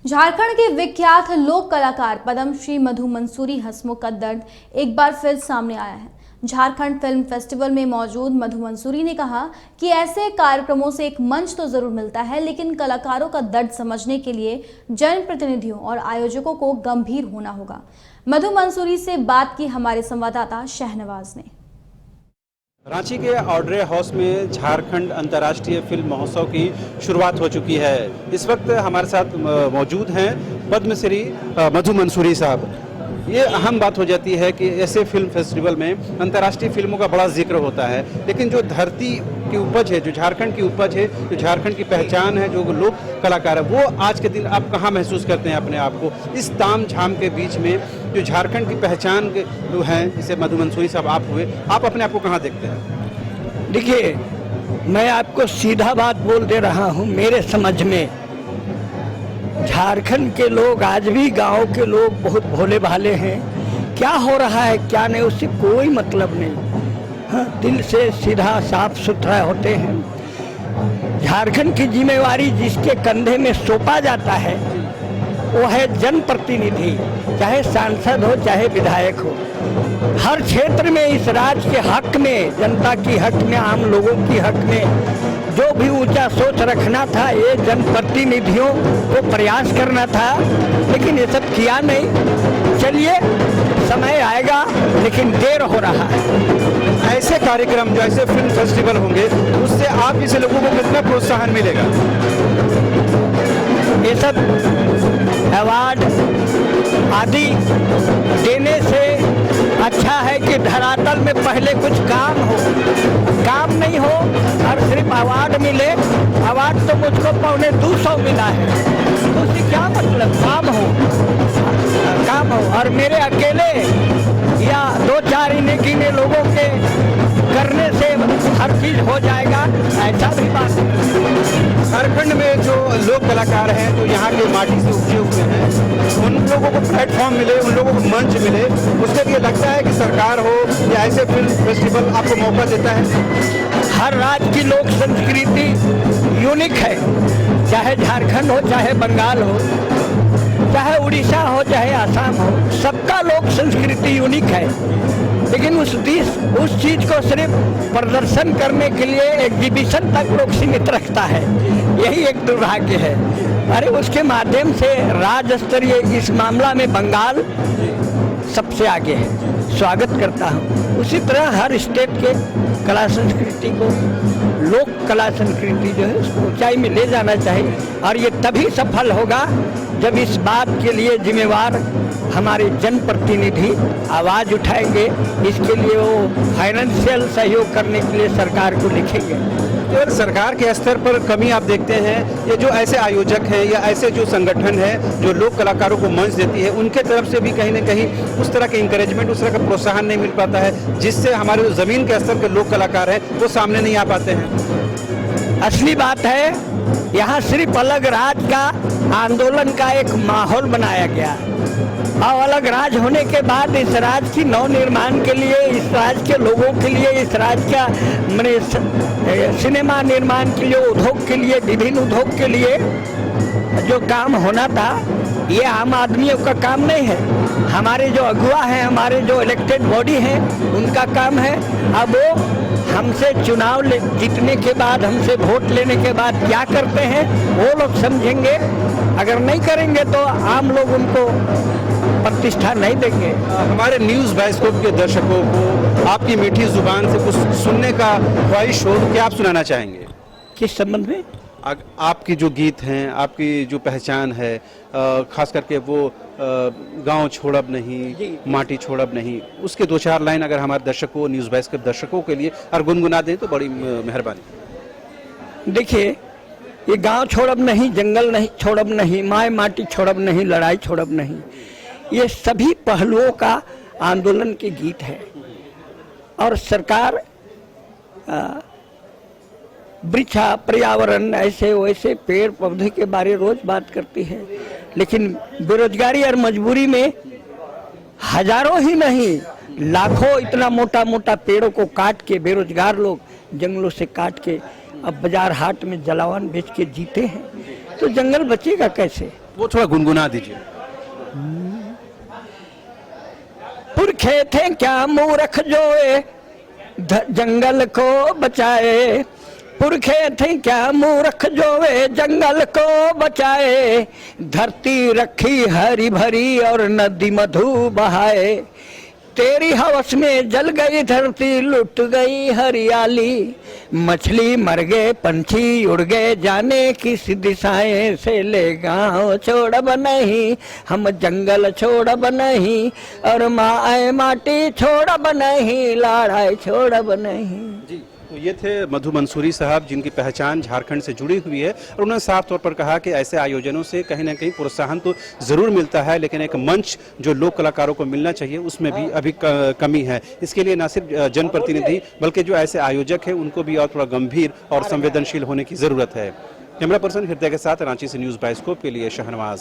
झारखंड के विख्यात लोक कलाकार पद्मश्री मधु मंसूरी हंसमुख का दर्द एक बार फिर सामने आया है। झारखंड फिल्म फेस्टिवल में मौजूद मधु मंसूरी ने कहा कि ऐसे कार्यक्रमों से एक मंच तो जरूर मिलता है, लेकिन कलाकारों का दर्द समझने के लिए जनप्रतिनिधियों और आयोजकों को गंभीर होना होगा। मधु मंसूरी से बात की हमारे संवाददाता शहनवाज ने। रांची के ऑड्रे हाउस में झारखंड अंतर्राष्ट्रीय फिल्म महोत्सव की शुरुआत हो चुकी है। इस वक्त हमारे साथ मौजूद हैं पद्मश्री मधु मंसूरी साहब। ये अहम बात हो जाती है कि ऐसे फिल्म फेस्टिवल में अंतर्राष्ट्रीय फिल्मों का बड़ा जिक्र होता है, लेकिन जो धरती की उपज है, जो झारखंड की उपज है, जो झारखंड की पहचान है, जो लोक कलाकार है, वो आज के दिन आप कहाँ महसूस करते हैं अपने आप को इस ताम झाम के बीच में? जो झारखंड की पहचान जो हैं, जैसे मधु मंसूरी साहब आप हुए, आप अपने आप को कहाँ देखते हैं? देखिए, मैं आपको सीधा बात बोल दे रहा हूँ। मेरे समझ में झारखंड के लोग, आज भी गांव के लोग बहुत भोले भाले हैं। क्या हो रहा है क्या नहीं, उससे कोई मतलब नहीं। हाँ, दिल से सीधा साफ सुथरा होते हैं। झारखंड की जिम्मेवारी जिसके कंधे में सौंपा जाता है वो है जनप्रतिनिधि, चाहे सांसद हो चाहे विधायक हो। हर क्षेत्र में इस राज्य के हक में, जनता की हक में, आम लोगों की हक में जो भी ऊंचा सोच रखना था, ये जनप्रतिनिधियों को प्रयास करना था, लेकिन ये सब किया नहीं। चलिए, समय आएगा, लेकिन देर हो रहा है। ऐसे कार्यक्रम जो ऐसे फिल्म फेस्टिवल होंगे, उससे आप जैसे लोगों को कितना प्रोत्साहन मिलेगा? ये सब अवार्ड आदि देने से अच्छा है कि धरातल में पहले कुछ काम हो। काम नहीं हो और सिर्फ अवार्ड मिले। अवार्ड तो मुझको 250 मिला है, तो उससे क्या मतलब? काम हो, काम हो। और मेरे अकेले या 2-4 इन्हें गिने लोगों के करने से हर चीज हो जाएगा, ऐसा भी बात है। झारखंड में जो लोक कलाकार हैं, जो यहाँ के माटी से उपजे हुए हैं, उन लोगों को प्लेटफॉर्म मिले, उन लोगों को मंच मिले, उसके लिए लगता है कि सरकार हो या ऐसे फिल्म फेस्टिवल आपको मौका देता है? हर राज्य की लोक संस्कृति यूनिक है, चाहे झारखंड हो, चाहे बंगाल हो, चाहे उड़ीसा हो, चाहे आसाम हो, सबका लोक संस्कृति यूनिक है। लेकिन उस चीज को सिर्फ प्रदर्शन करने के लिए एग्जीबिशन तक लोग सीमित रखता है, यही एक दुर्भाग्य है। अरे उसके माध्यम से राज्य स्तरीय इस मामला में बंगाल सबसे आगे है, स्वागत करता हूँ। उसी तरह हर स्टेट के कला संस्कृति को, लोक कला संस्कृति जो है, उसको ऊंचाई में ले जाना चाहिए। और ये तभी सफल होगा जब इस बात के लिए जिम्मेवार हमारे जनप्रतिनिधि आवाज़ उठाएंगे। इसके लिए वो फाइनेंशियल सहयोग करने के लिए सरकार को लिखेंगे। तो सरकार के स्तर पर कमी आप देखते हैं? ये जो ऐसे आयोजक हैं या ऐसे जो संगठन है जो लोक कलाकारों को मंच देती है, उनके तरफ से भी कहीं ना कहीं उस तरह के इंकरेजमेंट, उस तरह का प्रोत्साहन नहीं मिल पाता है, जिससे हमारे जो ज़मीन के स्तर के लोक कलाकार हैं वो सामने नहीं आ पाते हैं? असली बात है, यहाँ सिर्फ अलग राज्य का आंदोलन का एक माहौल बनाया गया, और अलग राज होने के बाद इस राज्य की नव निर्माण के लिए, इस राज्य के लोगों के लिए, इस राज्य का सिनेमा निर्माण के लिए, उद्योग के लिए, विभिन्न उद्योग के लिए जो काम होना था, ये आम आदमियों का काम नहीं है। हमारे जो अगुआ हैं, हमारे जो इलेक्टेड बॉडी हैं, उनका काम है। अब वो हमसे चुनाव जीतने के बाद, हमसे वोट लेने के बाद क्या करते हैं वो लोग समझेंगे। अगर नहीं करेंगे तो आम लोग उनको प्रतिष्ठा नहीं देंगे। हमारे न्यूज़ बाइस्कोप के दर्शकों को आपकी मीठी जुबान से कुछ सुनने का ख्वाहिश हो, क्या आप सुनाना चाहेंगे? किस संबंध में? आपकी जो गीत हैं, आपकी जो पहचान है, खास करके वो गांव छोड़ब नहीं, माटी छोड़ब नहीं, उसके 2-4 लाइन अगर हमारे दर्शकों, न्यूज़ बाइस्कोप दर्शकों के लिए और गुनगुना दें तो बड़ी मेहरबानी। देखिए, ये गांव छोड़ब नहीं, जंगल नहीं छोड़ब नहीं, माय माटी छोड़ब नहीं, लड़ाई छोड़ब नहीं, ये सभी पहलुओं का आंदोलन के गीत है। और सरकार वृक्षा, पर्यावरण, ऐसे वैसे पेड़ पौधे के बारे रोज बात करती है, लेकिन बेरोजगारी और मजबूरी में हजारों ही नहीं, लाखों इतना मोटा मोटा पेड़ों को काट के बेरोजगार लोग जंगलों से काट के अब बाजार हाट में जलावन बेच के जीते हैं। तो जंगल बचेगा कैसे? वो थोड़ा गुनगुना दीजिए। पुरखे थे क्या मूर्ख जोए जंगल को बचाए, पुरखे थे क्या मूर्ख जोए जंगल को बचाए, धरती रखी हरी भरी और नदी मधु बहाए, तेरी हवस में जल गई धरती लुट गई हरियाली, मछली मर गए पंछी उड़ गए जाने किस दिशाएं से, ले गाँव छोड़ब नहीं हम जंगल छोड़ब नहीं, और माए माटी छोड़ब नहीं लाड़ाई छोड़ब नहीं। जी, तो ये थे मधु मंसूरी साहब, जिनकी पहचान झारखंड से जुड़ी हुई है, और उन्होंने साफ तौर पर कहा कि ऐसे आयोजनों से कहीं ना कहीं प्रोत्साहन तो ज़रूर मिलता है, लेकिन एक मंच जो लोक कलाकारों को मिलना चाहिए उसमें भी अभी कमी है। इसके लिए न सिर्फ जनप्रतिनिधि बल्कि जो ऐसे आयोजक हैं उनको भी और थोड़ा गंभीर और संवेदनशील होने की ज़रूरत है। कैमरा पर्सन हृदय के साथ रांची से न्यूज़ बाइस्कोप के लिए शहनवाज।